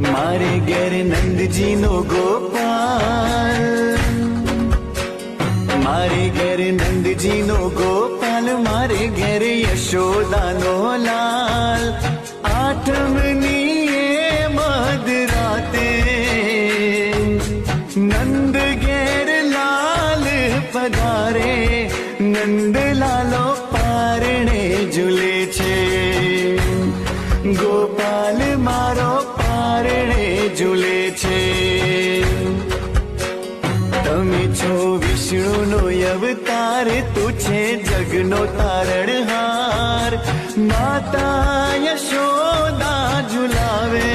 મારે ઘેર નંદજીનો ગોપાલ, મારે ઘેર નંદજીનો ગોપાલ, મારે ઘેર યશોદાનો લાલ. આઠમની એ મધરાતે નંદ ઘેર લાલ પધારે, નંદ લાલો પારણે ઝૂલે છે, ગોપાલ મારો પારણે ઝૂલે છે. તમે છો વિષ્ણુનો અવતાર, તું છે જગનો તારણહાર. માતા યશોદા ઝુલાવે